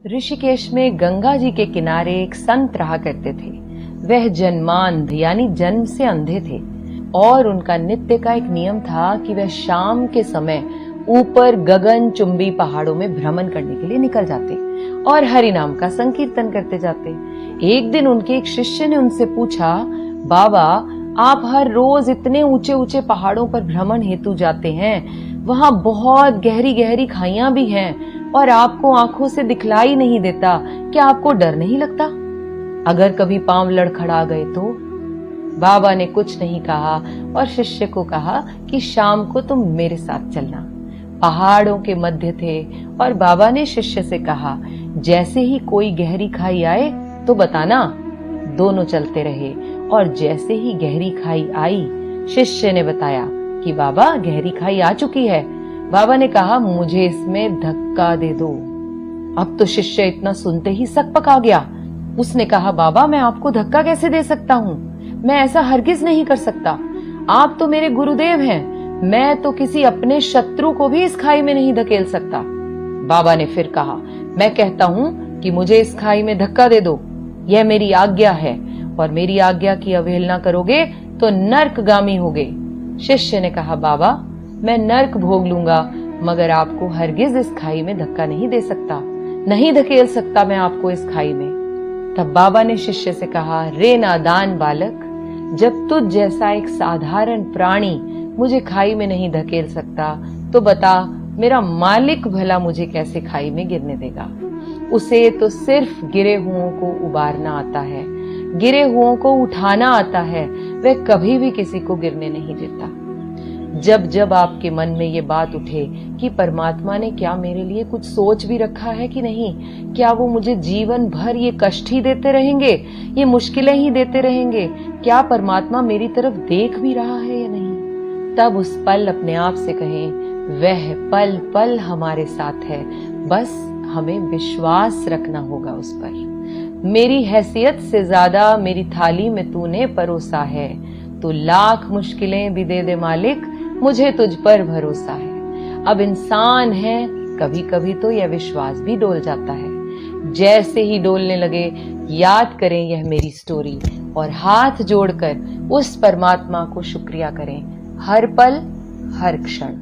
ऋषिकेश में गंगा जी के किनारे एक संत रहा करते थे। वह जन्मांध यानी जन्म से अंधे थे और उनका नित्य का एक नियम था कि वह शाम के समय ऊपर गगन चुंबी पहाड़ों में भ्रमण करने के लिए निकल जाते और हरि नाम का संकीर्तन करते जाते। एक दिन उनके एक शिष्य ने उनसे पूछा, बाबा आप हर रोज इतने ऊंचे ऊंचे पहाड़ों पर भ्रमण हेतु जाते हैं, वहां बहुत गहरी गहरी खाइयां भी हैं और आपको आंखों से दिखलाई नहीं देता, क्या आपको डर नहीं लगता? अगर कभी पांव लड़खड़ा गए तो? बाबा ने कुछ नहीं कहा और शिष्य को कहा कि शाम को तुम मेरे साथ चलना। पहाड़ों के मध्य थे और बाबा ने शिष्य से कहा, जैसे ही कोई गहरी खाई आए तो बताना। दोनों चलते रहे और जैसे ही गहरी खाई आई, शिष्य ने बताया कि बाबा गहरी खाई आ चुकी है। बाबा ने कहा, मुझे इसमें धक्का दे दो। अब तो शिष्य इतना सुनते ही सकपका गया। उसने कहा, बाबा मैं आपको धक्का कैसे दे सकता हूँ? मैं ऐसा हरगिज नहीं कर सकता। आप तो मेरे गुरुदेव हैं। मैं तो किसी अपने शत्रु को भी इस खाई में नहीं धकेल सकता। बाबा ने फिर कहा, मैं कहता हूँ कि मुझे इस खाई में धक्का दे दो। यह मेरी आज्ञा है और मेरी आज्ञा की अवहेलना करोगे तो नर्कगामी होगे। शिष्य ने कहा, बाबा मैं नर्क भोग लूंगा, मगर आपको हरगिज इस खाई में धक्का नहीं दे सकता, नहीं धकेल सकता मैं आपको इस खाई में। तब बाबा ने शिष्य से कहा, रे नादान बालक, जब तुझ जैसा एक साधारण प्राणी मुझे खाई में नहीं धकेल सकता तो बता मेरा मालिक भला मुझे कैसे खाई में गिरने देगा? उसे तो सिर्फ गिरे हुओं को उबारना आता है, गिरे हुओं को उठाना आता है। वह कभी भी किसी को गिरने नहीं देता। जब जब आपके मन में ये बात उठे कि परमात्मा ने क्या मेरे लिए कुछ सोच भी रखा है कि नहीं, क्या वो मुझे जीवन भर ये कष्ट ही देते रहेंगे, ये मुश्किलें ही देते रहेंगे, क्या परमात्मा मेरी तरफ देख भी रहा है या नहीं, तब उस पल अपने आप से कहें, वह पल पल हमारे साथ है, बस हमें विश्वास रखना होगा उस पर। मेरी हैसियत से ज्यादा मेरी थाली में तूने परोसा है, तो लाख मुश्किलें भी दे दे मालिक, मुझे तुझ पर भरोसा है। अब इंसान है, कभी कभी तो यह विश्वास भी डोल जाता है। जैसे ही डोलने लगे, याद करें यह मेरी स्टोरी और हाथ जोड़कर उस परमात्मा को शुक्रिया करें, हर पल हर क्षण।